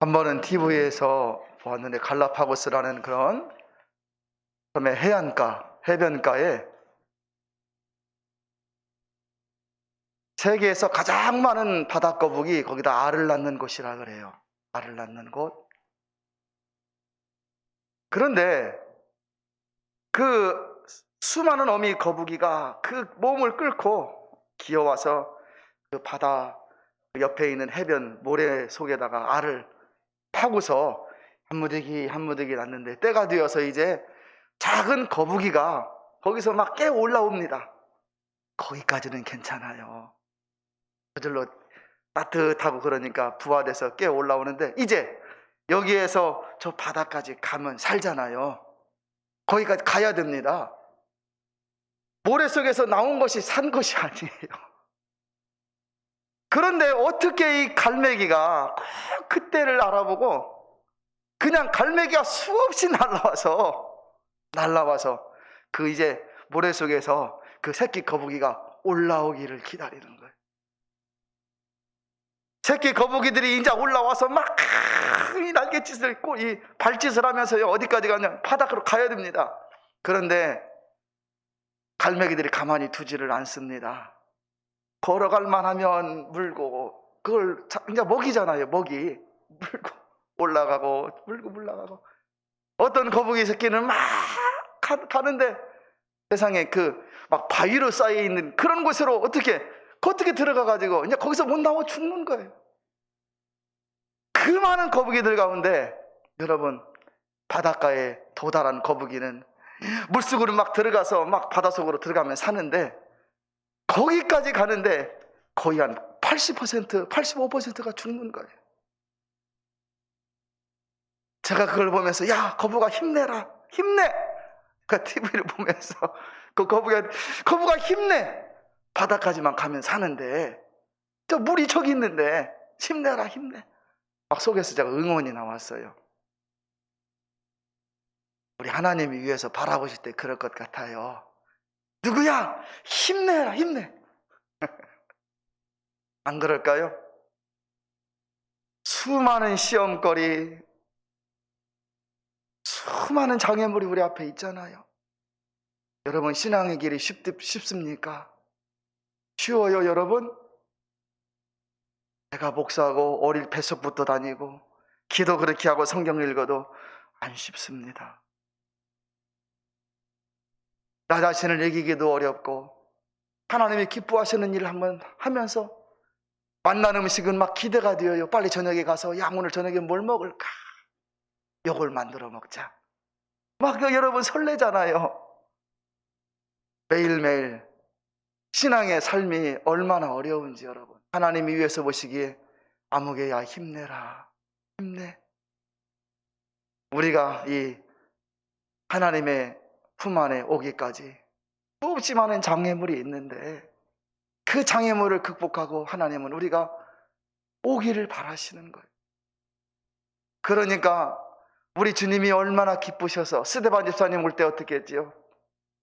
한 번은 TV에서 보았는데 갈라파고스라는 그런 섬의 해변가에 세계에서 가장 많은 바다거북이 거기다 알을 낳는 곳이라 그래요. 알을 낳는 곳. 그런데 그 수많은 어미 거북이가 그 몸을 끓고 기어와서 그 바다 옆에 있는 해변 모래 속에다가 알을 파고서 한 무더기 한 무더기 낳는데 때가 되어서 이제 작은 거북이가 거기서 막 깨어 올라옵니다. 거기까지는 괜찮아요. 저절로 따뜻하고 그러니까 부화돼서 깨어 올라오는데 이제 여기에서 저 바다까지 가면 살잖아요. 거기까지 가야 됩니다. 모래 속에서 나온 것이 산 것이 아니에요. 그런데 어떻게 이 갈매기가 꼭 그때를 알아보고 그냥 갈매기가 수없이 날라와서 그 이제 모래 속에서 그 새끼 거북이가 올라오기를 기다리는 거예요. 새끼 거북이들이 이제 올라와서 막 이 날갯짓을 있고 이 발짓을 하면서요 어디까지 가냐 바닥으로 가야 됩니다. 그런데 갈매기들이 가만히 두지를 않습니다. 걸어갈 만하면 물고 그걸 이제 먹이잖아요. 먹이 물고 올라가고 물고 올라가고 어떤 거북이 새끼는 막 가는데 세상에 그 막 바위로 쌓여 있는 그런 곳으로 어떻게 들어가 가지고 이제 거기서 못 나와 죽는 거예요. 그 많은 거북이들 가운데 여러분 바닷가에 도달한 거북이는 물속으로 막 들어가서 막 바닷속으로 들어가면 사는데 거기까지 가는데 거의 한 80%, 85%가 죽는 거예요. 제가 그걸 보면서 야 거북아 힘내라 힘내 그 TV를 보면서 그 거북아 힘내 바다까지만 가면 사는데 저 물이 저기 있는데 힘내라 힘내 막 속에서 제가 응원이 나왔어요. 우리 하나님이 위해서 바라보실 때 그럴 것 같아요. 누구야 힘내라 힘내 안 그럴까요? 수많은 시험거리 수많은 장애물이 우리 앞에 있잖아요. 여러분 신앙의 길이 쉽습니까? 쉬워요 여러분? 내가 목사하고 어릴 뱃속부터 다니고 기도 그렇게 하고 성경 읽어도 안 쉽습니다. 나 자신을 이기기도 어렵고 하나님이 기뻐하시는 일을 한번 하면서 만난 음식은 막 기대가 되어요. 빨리 저녁에 가서 야 오늘 저녁에 뭘 먹을까? 요걸 만들어 먹자. 막 여러분 설레잖아요. 매일매일 신앙의 삶이 얼마나 어려운지 여러분 하나님이 위해서 보시기에 아무개야 힘내라 힘내. 우리가 이 하나님의 품 안에 오기까지 수없이 많은 장애물이 있는데 그 장애물을 극복하고 하나님은 우리가 오기를 바라시는 거예요. 그러니까 우리 주님이 얼마나 기쁘셔서 스데반 집사님 올 때 어떻게 했지요?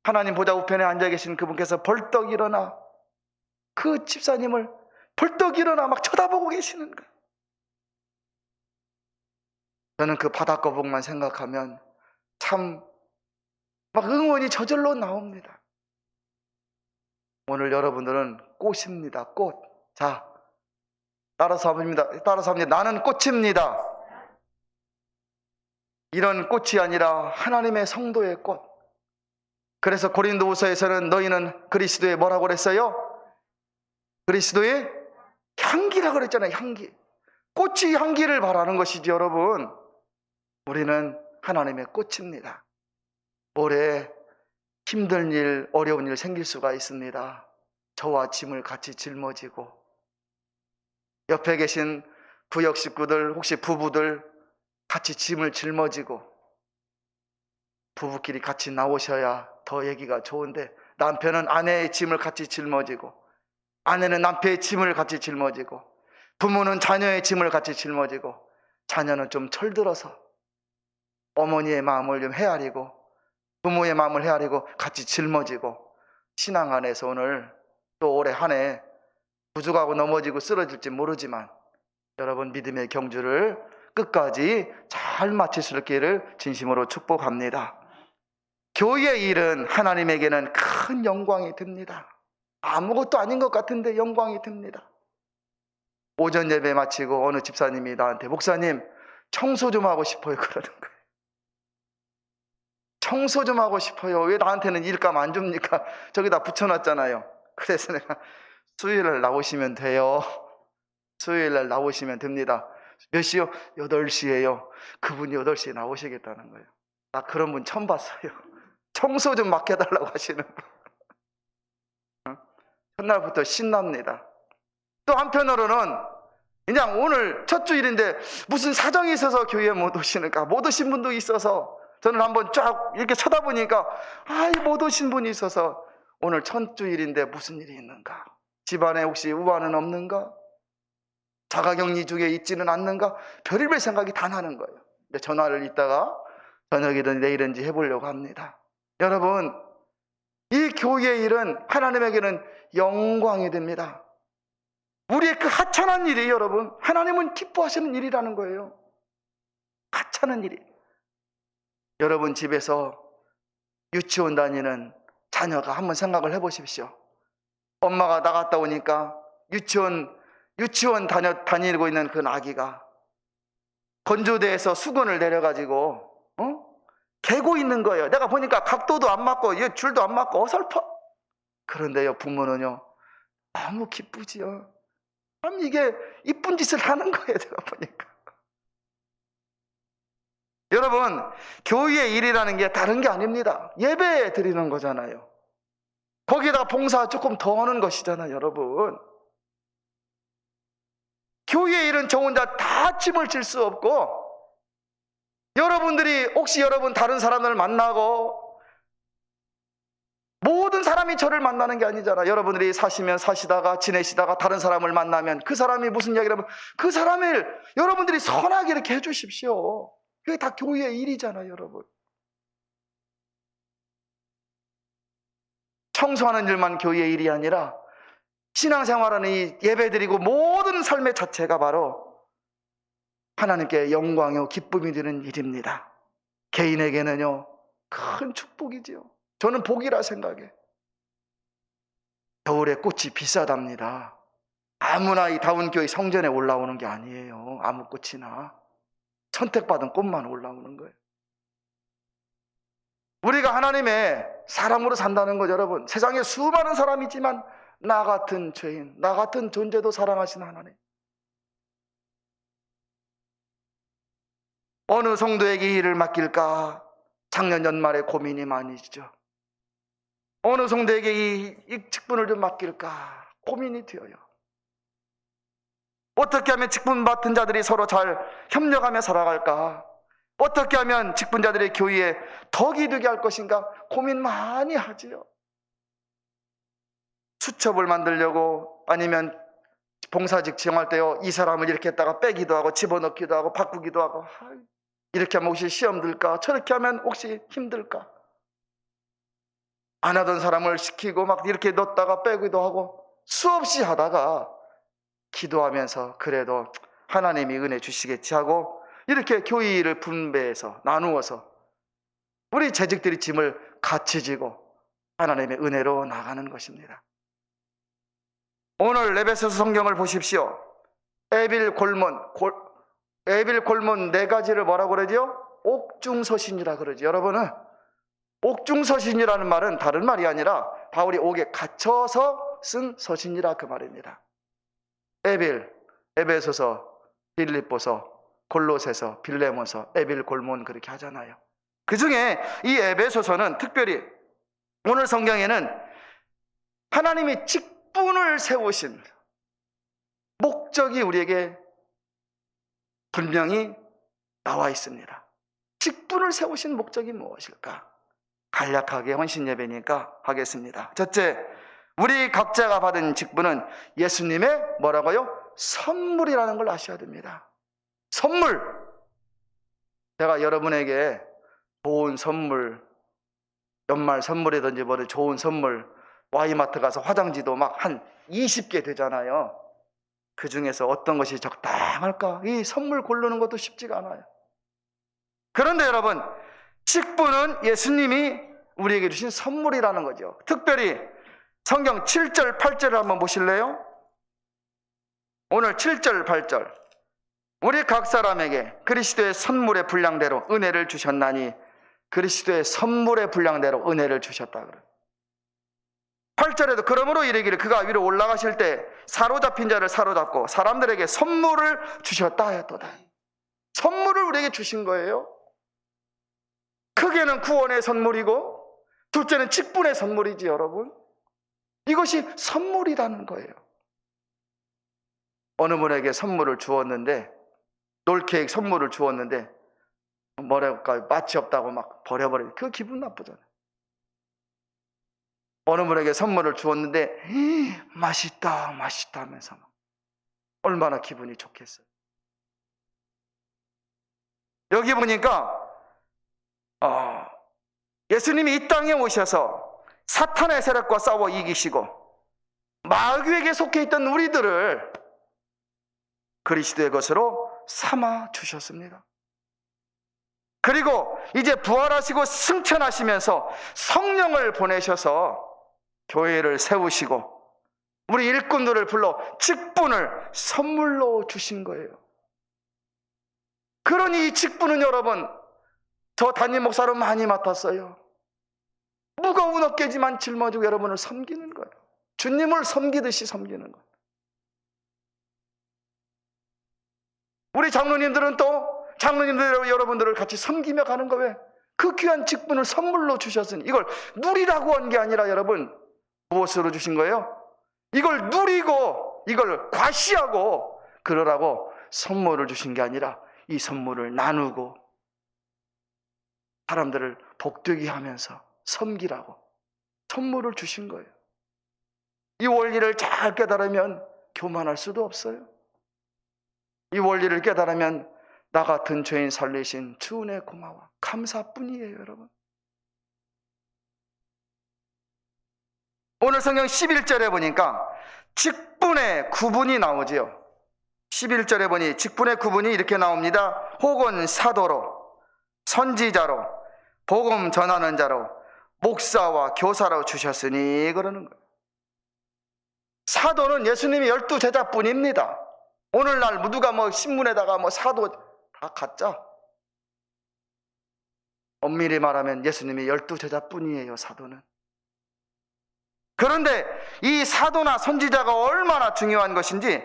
하나님 보좌 우편에 앉아 계신 그분께서 벌떡 일어나 그 집사님을 벌떡 일어나 막 쳐다보고 계시는 거예요. 저는 그 바닷거북만 생각하면 참 막 응원이 저절로 나옵니다. 오늘 여러분들은 꽃입니다. 꽃. 자, 따라서 합니다. 나는 꽃입니다. 이런 꽃이 아니라 하나님의 성도의 꽃. 그래서 고린도후서에서는 너희는 그리스도의 뭐라고 그랬어요? 그리스도의 향기라고 그랬잖아요. 향기. 꽃이 향기를 바라는 것이지 여러분. 우리는 하나님의 꽃입니다. 올해 힘든 일, 어려운 일 생길 수가 있습니다. 저와 짐을 같이 짊어지고 옆에 계신 구역 식구들 혹시 부부들 같이 짐을 짊어지고 부부끼리 같이 나오셔야 더 얘기가 좋은데 남편은 아내의 짐을 같이 짊어지고 아내는 남편의 짐을 같이 짊어지고 부모는 자녀의 짐을 같이 짊어지고 자녀는 좀 철들어서 어머니의 마음을 좀 헤아리고 부모의 마음을 헤아리고 같이 짊어지고 신앙 안에서 오늘 또 올해 한 해 부족하고 넘어지고 쓰러질지 모르지만 여러분 믿음의 경주를 끝까지 잘 마칠 수 있기를 진심으로 축복합니다. 교회의 일은 하나님에게는 큰 영광이 됩니다. 아무것도 아닌 것 같은데 영광이 됩니다. 오전 예배 마치고 어느 집사님이 나한테 목사님 청소 좀 하고 싶어요 그러는 거예요. 청소 좀 하고 싶어요. 왜 나한테는 일감 안 줍니까? 저기다 붙여놨잖아요. 그래서 내가 수요일날 나오시면 돼요. 수요일날 나오시면 됩니다. 몇 시요? 8시에요. 그분이 8시에 나오시겠다는 거예요. 나 그런 분 처음 봤어요. 청소 좀 맡겨달라고 하시는 분. 첫날부터 신납니다. 또 한편으로는 그냥 오늘 첫 주일인데 무슨 사정이 있어서 교회에 못 오시는가? 못 오신 분도 있어서 저는 한번 쫙 이렇게 쳐다보니까 못 오신 분이 있어서 오늘 첫 주일인데 무슨 일이 있는가? 집안에 혹시 우환은 없는가? 자가격리 중에 있지는 않는가? 별의별 생각이 다 나는 거예요. 근데 전화를 이따가 저녁이든 내일인지 해보려고 합니다. 여러분, 이 교회의 일은 하나님에게는 영광이 됩니다. 우리의 그 하찮은 일이 여러분, 하나님은 기뻐하시는 일이라는 거예요. 하찮은 일이. 여러분 집에서 유치원 다니는 자녀가 한번 생각을 해보십시오. 엄마가 나갔다 오니까 유치원 다니고 있는 그 아기가 건조대에서 수건을 내려가지고 개고 있는 거예요. 내가 보니까 각도도 안 맞고 줄도 안 맞고 어설퍼. 그런데요 부모는요 너무 기쁘지요. 참 이게 이쁜 짓을 하는 거예요. 제가 보니까. 여러분 교회의 일이라는 게 다른 게 아닙니다. 예배 드리는 거잖아요. 거기에다가 봉사 조금 더 하는 것이잖아요. 여러분 교회의 일은 저 혼자 다 짐을 질 수 없고, 여러분들이 혹시 여러분 다른 사람을 만나고 모든 사람이 저를 만나는 게 아니잖아. 여러분들이 사시다가 지내시다가 다른 사람을 만나면 그 사람이 무슨 이야기를 하면 그 사람을 여러분들이 선하게 이렇게 해주십시오. 그게 다 교회의 일이잖아요. 여러분 청소하는 일만 교회의 일이 아니라 신앙생활하는 이 예배드리고 모든 삶의 자체가 바로 하나님께 영광이요 기쁨이 되는 일입니다. 개인에게는요 큰 축복이지요. 저는 복이라 생각해. 겨울에 꽃이 비싸답니다. 아무나 이 다운교회 성전에 올라오는 게 아니에요. 아무 꽃이나 선택받은 꽃만 올라오는 거예요. 우리가 하나님의 사랑으로 산다는 거죠. 여러분 세상에 수많은 사람이지만 나 같은 죄인, 나 같은 존재도 사랑하신 하나님. 어느 성도에게 일을 맡길까 작년 연말에 고민이 많이죠. 어느 성도에게 이 직분을 좀 맡길까 고민이 되어요. 어떻게 하면 직분 맡은 자들이 서로 잘 협력하며 살아갈까? 어떻게 하면 직분자들의 교회에 덕이 되게 할 것인가 고민 많이 하지요. 수첩을 만들려고 아니면 봉사직 지정할 때요 이 사람을 이렇게 했다가 빼기도 하고 집어넣기도 하고 바꾸기도 하고 이렇게 하면 혹시 시험 들까? 저렇게 하면 혹시 힘들까? 안 하던 사람을 시키고 막 이렇게 넣었다가 빼기도 하고 수없이 하다가 기도하면서 그래도 하나님이 은혜 주시겠지 하고 이렇게 교회 일을 분배해서 나누어서 우리 재직들이 짐을 같이 지고 하나님의 은혜로 나가는 것입니다. 오늘 에베소서 성경을 보십시오. 에빌 골문 네 가지를 뭐라고 그러죠? 옥중서신이라 그러죠. 여러분은 옥중서신이라는 말은 다른 말이 아니라 바울이 옥에 갇혀서 쓴 서신이라 그 말입니다. 에베소서, 빌립보서, 골로새서, 빌레몬서, 에빌 골문 그렇게 하잖아요. 그 중에 이 에베소서는 특별히 오늘 성경에는 하나님이 직분을 세우신 목적이 우리에게 분명히 나와 있습니다. 직분을 세우신 목적이 무엇일까? 간략하게 헌신 예배니까 하겠습니다. 첫째, 우리 각자가 받은 직분은 예수님의 뭐라고요? 선물이라는 걸 아셔야 됩니다. 선물. 제가 여러분에게 좋은 선물, 연말 선물이든지 뭐든 좋은 선물, Y마트 가서 화장지도 막 한 20개 되잖아요. 그 중에서 어떤 것이 적당할까? 이 선물 고르는 것도 쉽지가 않아요. 그런데 여러분, 직분은 예수님이 우리에게 주신 선물이라는 거죠. 특별히 성경 7절, 8절을 한번 보실래요? 오늘 7절, 8절. 우리 각 사람에게 그리스도의 선물의 분량대로 은혜를 주셨나니, 그리스도의 선물의 분량대로 은혜를 주셨다 그래요. 8절에도 그러므로 이르기를 그가 위로 올라가실 때 사로잡힌 자를 사로잡고 사람들에게 선물을 주셨다 하였도다. 선물을 우리에게 주신 거예요. 크게는 구원의 선물이고 둘째는 직분의 선물이지 여러분. 이것이 선물이라는 거예요. 어느 분에게 선물을 주었는데, 롤케이크 선물을 주었는데 뭐랄까 맛이 없다고 막 버려버리면 그 기분 나쁘잖아요. 어느 분에게 선물을 주었는데 맛있다 맛있다 하면서 막 얼마나 기분이 좋겠어요. 여기 보니까 예수님이 이 땅에 오셔서 사탄의 세력과 싸워 이기시고 마귀에게 속해 있던 우리들을 그리스도의 것으로 삼아 주셨습니다. 그리고 이제 부활하시고 승천하시면서 성령을 보내셔서 교회를 세우시고 우리 일꾼들을 불러 직분을 선물로 주신 거예요. 그러니 이 직분은 여러분, 저 담임 목사로 많이 맡았어요. 무거운 어깨지만 짊어지고 여러분을 섬기는 거예요. 주님을 섬기듯이 섬기는 거예요. 우리 장로님들은 또 장로님들 여러분들을 같이 섬기며 가는 거예요. 그 귀한 직분을 선물로 주셨으니 이걸 누리라고 한 게 아니라 여러분 무엇으로 주신 거예요? 이걸 누리고 이걸 과시하고 그러라고 선물을 주신 게 아니라 이 선물을 나누고 사람들을 복되게 하면서 섬기라고 선물을 주신 거예요. 이 원리를 잘 깨달으면 교만할 수도 없어요. 이 원리를 깨달으면 나 같은 죄인 살리신 주 은혜 고마워 감사뿐이에요. 여러분, 오늘 성경 11절에 보니까 직분의 구분이 나오지요. 11절에 보니 직분의 구분이 이렇게 나옵니다. 혹은 사도로, 선지자로, 복음 전하는 자로, 목사와 교사로 주셨으니 그러는 거예요. 사도는 예수님이 12제자뿐입니다. 오늘날 누가 신문에다가 사도 다 가짜. 엄밀히 말하면 예수님이 12제자뿐이에요. 사도는. 그런데 이 사도나 선지자가 얼마나 중요한 것인지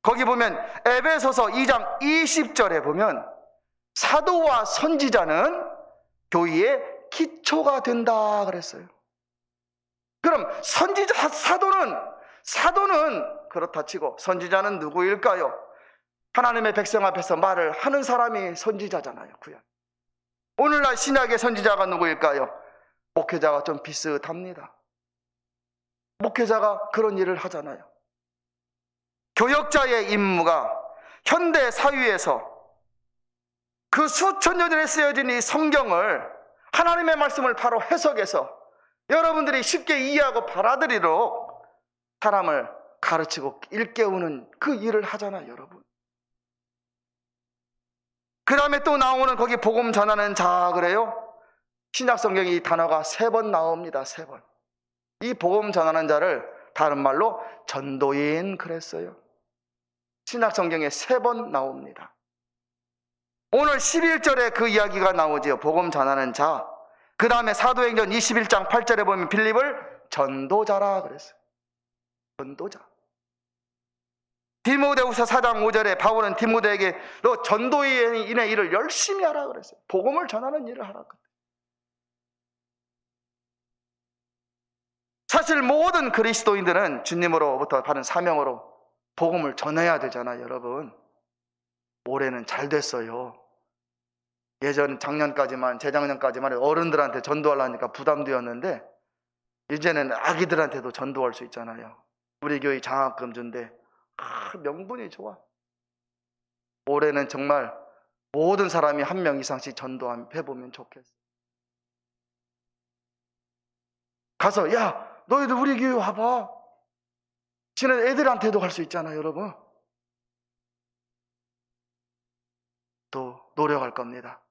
거기 보면 에베소서 2장 20절에 보면 사도와 선지자는 교회의 기초가 된다 그랬어요. 그럼 사도는 그렇다 치고 선지자는 누구일까요? 하나님의 백성 앞에서 말을 하는 사람이 선지자잖아요. 구약. 오늘날 신약의 선지자가 누구일까요? 목회자가 좀 비슷합니다. 목회자가 그런 일을 하잖아요. 교역자의 임무가 현대 사회에서 그 수천 년 전에 쓰여진 이 성경을 하나님의 말씀을 바로 해석해서 여러분들이 쉽게 이해하고 받아들이도록 사람을 가르치고 일깨우는 그 일을 하잖아요. 여러분. 그 다음에 또 나오는 거기 복음 전하는 자 그래요. 신약 성경에 이 단어가 3번 나옵니다. 3번. 이 복음 전하는 자를 다른 말로 전도인 그랬어요. 신약 성경에 3번 나옵니다. 오늘 11절에 그 이야기가 나오지요. 복음 전하는 자. 그 다음에 사도행전 21장 8절에 보면 빌립을 전도자라 그랬어요. 전도자. 디모데후서 4장 5절에 바울은 디모데에게 너 전도인의 일을 열심히 하라 그랬어요. 복음을 전하는 일을 하라 그랬어요. 사실 모든 그리스도인들은 주님으로부터 받은 사명으로 복음을 전해야 되잖아요. 여러분, 올해는 잘 됐어요. 예전 작년까지만 재작년까지만 어른들한테 전도하려니까 부담되었는데 이제는 아기들한테도 전도할 수 있잖아요. 우리 교회 장학금 준대. 명분이 좋아. 올해는 정말 모든 사람이 1명 이상씩 전도해보면 좋겠어. 가서 야 너희들 우리 교회 와봐. 지는 애들한테도 갈 수 있잖아요. 여러분, 또 노력할 겁니다.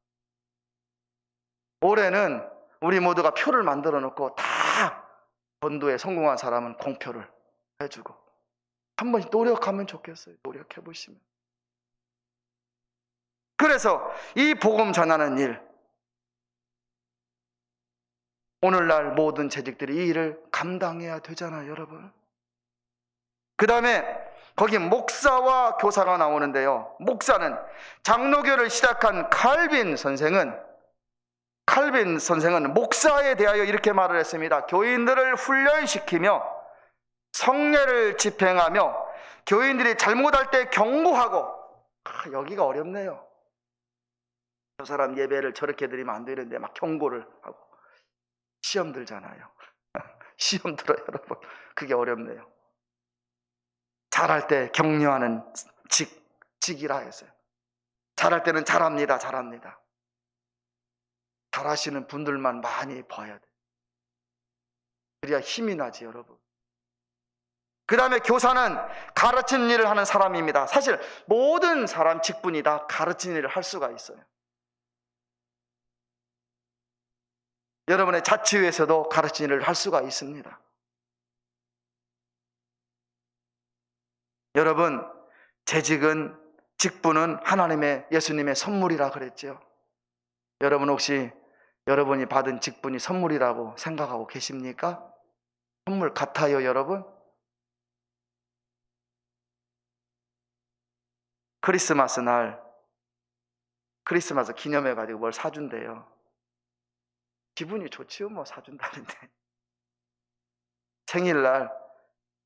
올해는 우리 모두가 표를 만들어 놓고 다 전도에 성공한 사람은 공표를 해주고 한번 노력하면 좋겠어요. 노력해 보시면. 그래서 이 복음 전하는 일, 오늘날 모든 재직들이 이 일을 감당해야 되잖아요, 여러분. 그 다음에 거기 목사와 교사가 나오는데요. 목사는 장로교를 시작한 칼빈 선생은 목사에 대하여 이렇게 말을 했습니다. 교인들을 훈련시키며 성례를 집행하며 교인들이 잘못할 때 경고하고, 여기가 어렵네요. 저 사람 예배를 저렇게 드리면 안 되는데 막 경고를 하고 시험 들잖아요. 시험 들어요, 여러분. 그게 어렵네요. 잘할 때 격려하는 직이라 했어요. 잘할 때는 잘합니다. 잘하시는 분들만 많이 봐야 돼요. 그래야 힘이 나지, 여러분. 그 다음에 교사는 가르치는 일을 하는 사람입니다. 사실 모든 사람 직분이 다 가르치는 일을 할 수가 있어요. 여러분의 자치회에서도 가르치는 일을 할 수가 있습니다. 여러분, 재직은, 직분은 하나님의, 예수님의 선물이라 그랬죠. 여러분 혹시 여러분이 받은 직분이 선물이라고 생각하고 계십니까? 선물 같아요, 여러분? 크리스마스 기념해가지고 뭘 사준대요. 기분이 좋지요, 뭐 사준다는데. 생일날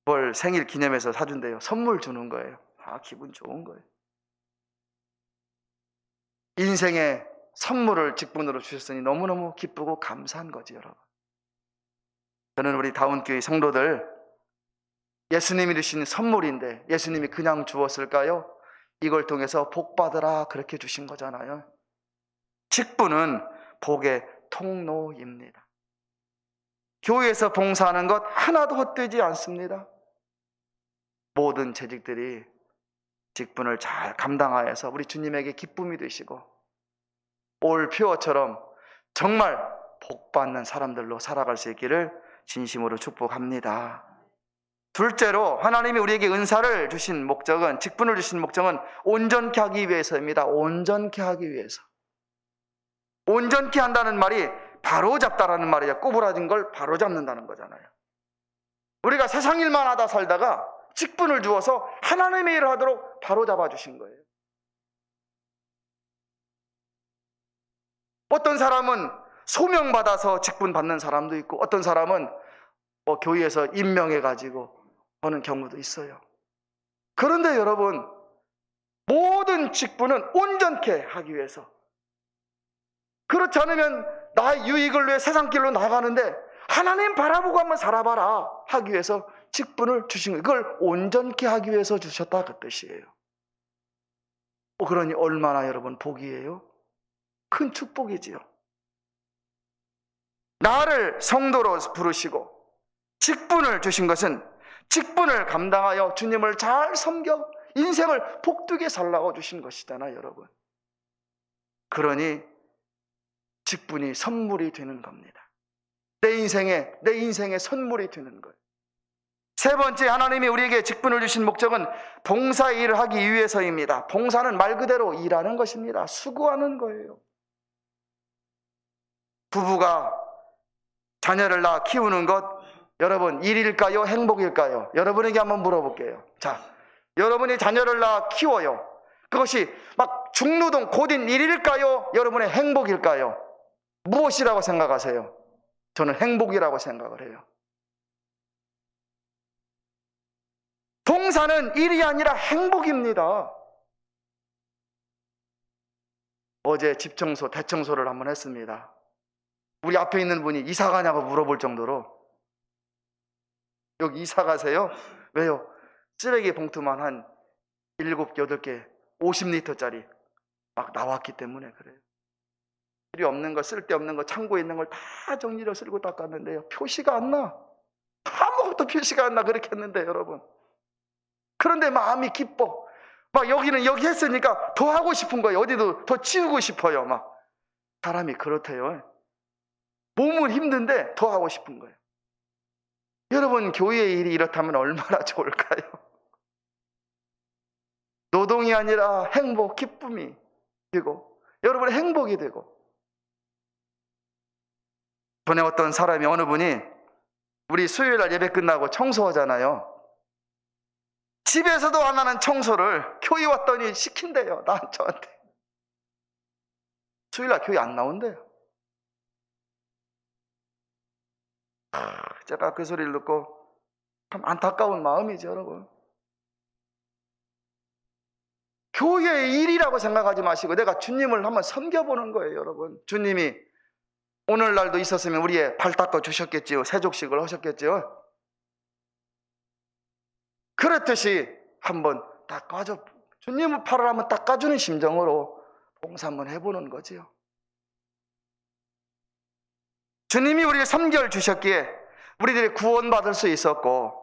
뭘 생일 기념해서 사준대요. 선물 주는 거예요. 기분 좋은 거예요. 인생의 선물을 직분으로 주셨으니 너무너무 기쁘고 감사한 거지, 여러분. 저는 우리 다운교회 성도들, 예수님이 주신 선물인데 예수님이 그냥 주었을까요? 이걸 통해서 복 받으라 그렇게 주신 거잖아요. 직분은 복의 통로입니다. 교회에서 봉사하는 것 하나도 헛되지 않습니다. 모든 재직들이 직분을 잘 감당하여서 우리 주님에게 기쁨이 되시고 올 표어처럼 정말 복받는 사람들로 살아갈 수 있기를 진심으로 축복합니다. 둘째로 하나님이 우리에게 은사를 주신 목적은, 직분을 주신 목적은 온전케 하기 위해서입니다. 온전케 하기 위해서. 온전케 한다는 말이 바로잡다라는 말이에요. 꼬부라진 걸 바로잡는다는 거잖아요. 우리가 세상 일만 하다 살다가 직분을 주어서 하나님의 일을 하도록 바로잡아 주신 거예요. 어떤 사람은 소명받아서 직분 받는 사람도 있고 어떤 사람은 교회에서 임명해가지고 하는 경우도 있어요. 그런데 여러분, 모든 직분은 온전케 하기 위해서, 그렇지 않으면 나의 유익을 위해 세상 길로 나가는데 하나님 바라보고 한번 살아봐라 하기 위해서 직분을 주신 거예요. 그걸 온전케 하기 위해서 주셨다 그 뜻이에요. 그러니 얼마나 여러분 복이에요? 큰 축복이지요. 나를 성도로 부르시고 직분을 주신 것은 직분을 감당하여 주님을 잘 섬겨 인생을 복되게 살라고 주신 것이잖아요, 여러분. 그러니 직분이 선물이 되는 겁니다. 내 인생의 선물이 되는 거예요. 세 번째, 하나님이 우리에게 직분을 주신 목적은 봉사의 일을 하기 위해서입니다. 봉사는 말 그대로 일하는 것입니다. 수고하는 거예요. 부부가 자녀를 낳아 키우는 것, 여러분 일일까요? 행복일까요? 여러분에게 한번 물어볼게요. 자, 여러분이 자녀를 낳아 키워요. 그것이 막 중노동 고된 일일까요? 여러분의 행복일까요? 무엇이라고 생각하세요? 저는 행복이라고 생각을 해요. 봉사는 일이 아니라 행복입니다. 어제 집 청소, 대청소를 한번 했습니다. 우리 앞에 있는 분이 이사 가냐고 물어볼 정도로, 여기 이사 가세요? 왜요? 쓰레기 봉투만 한 7, 8개 50리터짜리 막 나왔기 때문에 그래요. 필요 없는 거, 쓸데없는 거, 창고에 있는 걸 다 정리를 쓸고 닦았는데요, 표시가 안 나. 아무것도 표시가 안 나. 그렇게 했는데 여러분, 그런데 마음이 기뻐. 막 여기는 여기 했으니까 더 하고 싶은 거예요. 어디도 더 치우고 싶어요. 막 사람이 그렇대요. 몸은 힘든데 더 하고 싶은 거예요. 여러분, 교회의 일이 이렇다면 얼마나 좋을까요? 노동이 아니라 행복, 기쁨이 되고 여러분의 행복이 되고. 전에 어떤 사람이, 어느 분이 우리 수요일날 예배 끝나고 청소하잖아요. 집에서도 안 하는 청소를 교회 왔더니 시킨대요. 저한테. 수요일날 교회 안 나온대요. 제가 그 소리를 듣고 참 안타까운 마음이죠, 여러분. 교회의 일이라고 생각하지 마시고 내가 주님을 한번 섬겨보는 거예요, 여러분. 주님이 오늘날도 있었으면 우리의 발 닦아 주셨겠지요. 세족식을 하셨겠지요. 그렇듯이 한번 닦아줘. 주님의 팔을 한번 닦아주는 심정으로 봉사 한번 해보는 거지요. 주님이 우리를 섬겨 주셨기에 우리들이 구원받을 수 있었고,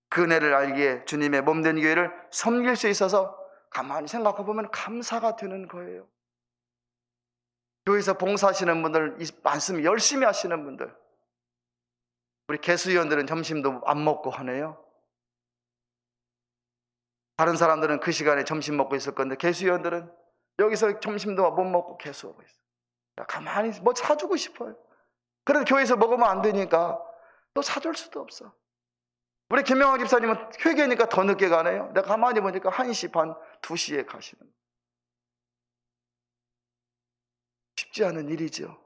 그 은혜를 알기에 주님의 몸된 교회를 섬길 수 있어서 가만히 생각해 보면 감사가 되는 거예요. 교회에서 봉사하시는 분들 많습니다. 열심히 하시는 분들. 우리 개수위원들은 점심도 안 먹고 하네요. 다른 사람들은 그 시간에 점심 먹고 있을 건데 개수위원들은 여기서 점심도 못 먹고 개수하고 있어요. 가만히 뭐 사주고 싶어요. 그래도 교회에서 먹으면 안 되니까 또 사줄 수도 없어. 우리 김명환 집사님은 회개니까 더 늦게 가네요. 내가 가만히 보니까 1시 반, 2시에 가시는. 쉽지 않은 일이죠.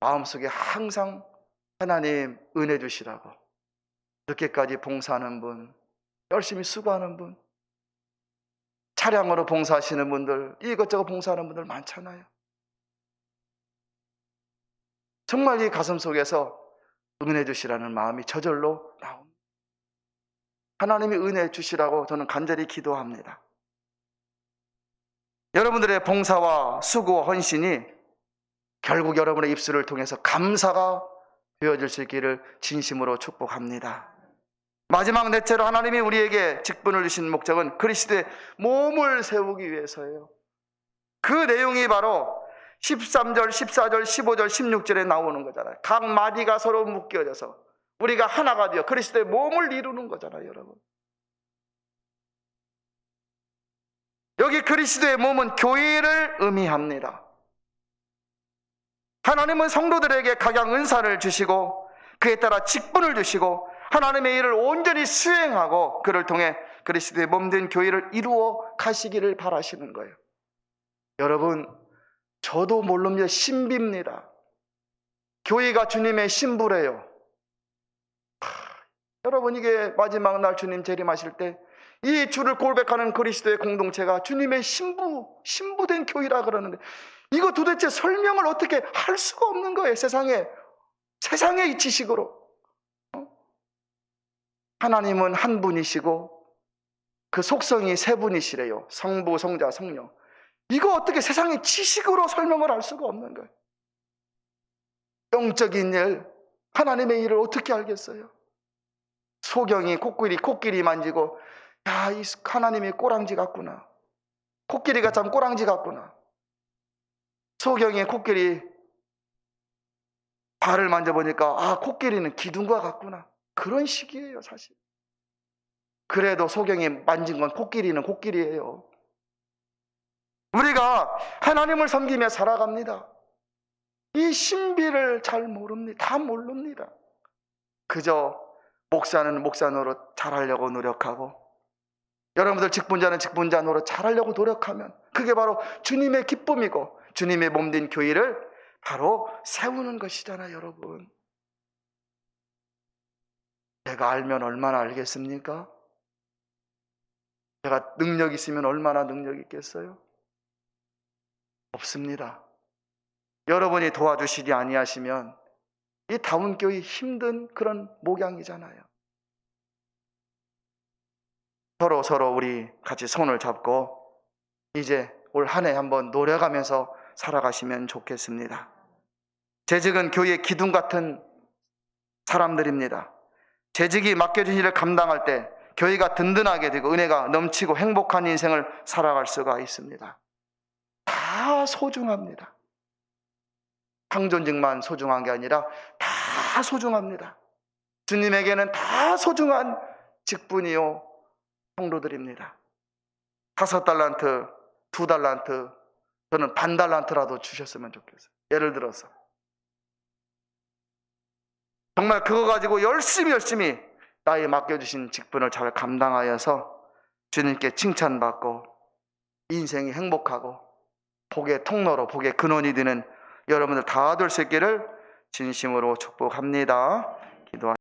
마음속에 항상 하나님 은혜 주시라고 늦게까지 봉사하는 분, 열심히 수고하는 분, 차량으로 봉사하시는 분들, 이것저것 봉사하는 분들 많잖아요. 정말 이 가슴 속에서 은혜 주시라는 마음이 저절로 나옵니다. 하나님이 은혜 주시라고 저는 간절히 기도합니다. 여러분들의 봉사와 수고, 헌신이 결국 여러분의 입술을 통해서 감사가 되어질 수 있기를 진심으로 축복합니다. 마지막 넷째로 하나님이 우리에게 직분을 주신 목적은 그리스도의 몸을 세우기 위해서예요. 그 내용이 바로 13절, 14절, 15절, 16절에 나오는 거잖아요. 각 마디가 서로 묶여져서 우리가 하나가 되어 그리스도의 몸을 이루는 거잖아요, 여러분. 여기 그리스도의 몸은 교회를 의미합니다. 하나님은 성도들에게 각양 은사를 주시고 그에 따라 직분을 주시고 하나님의 일을 온전히 수행하고 그를 통해 그리스도의 몸된 교회를 이루어 가시기를 바라시는 거예요. 여러분, 저도 모릅니다. 신비입니다. 교회가 주님의 신부래요. 여러분, 이게 마지막 날 주님 재림하실 때 이 주를 고백하는 그리스도의 공동체가 주님의 신부된 교회라 그러는데 이거 도대체 설명을 어떻게 할 수가 없는 거예요. 세상의 이 지식으로. 하나님은 한 분이시고 그 속성이 세 분이시래요. 성부, 성자, 성령. 이거 어떻게 세상의 지식으로 설명을 할 수가 없는 거예요. 영적인 일, 하나님의 일을 어떻게 알겠어요? 소경이 코끼리 만지고 야, 이 하나님이 꼬랑지 같구나. 코끼리가 참 꼬랑지 같구나. 소경이 코끼리 발을 만져보니까 아, 코끼리는 기둥과 같구나. 그런 식이에요, 사실. 그래도 소경이 만진 건 코끼리는 코끼리예요. 우리가 하나님을 섬기며 살아갑니다. 이 신비를 잘 모릅니다. 다 모릅니다. 그저 목사는 목사 노릇 잘하려고 노력하고 여러분들 직분자는 직분자 노릇 잘하려고 노력하면 그게 바로 주님의 기쁨이고 주님의 몸된 교회를 바로 세우는 것이잖아요, 여러분. 내가 알면 얼마나 알겠습니까? 내가 능력 있으면 얼마나 능력 있겠어요? 없습니다. 여러분이 도와주시지 아니하시면 이 다운교회 힘든 그런 모양이잖아요. 서로 우리 같이 손을 잡고 이제 올 한 해 한번 노력하면서 살아가시면 좋겠습니다. 재직은 교회의 기둥 같은 사람들입니다. 재직이 맡겨진 일을 감당할 때 교회가 든든하게 되고 은혜가 넘치고 행복한 인생을 살아갈 수가 있습니다. 다 소중합니다. 상존직만 소중한 게 아니라 다 소중합니다. 주님에게는 다 소중한 직분이요 성도들입니다. 5달란트, 2달란트, 저는 반달란트라도 주셨으면 좋겠어요. 예를 들어서 정말 그거 가지고 열심히 나의 맡겨주신 직분을 잘 감당하여서 주님께 칭찬받고 인생이 행복하고 복의 통로로, 복의 근원이 되는 여러분들 다 될 수 있기를 진심으로 축복합니다. 기도합니다.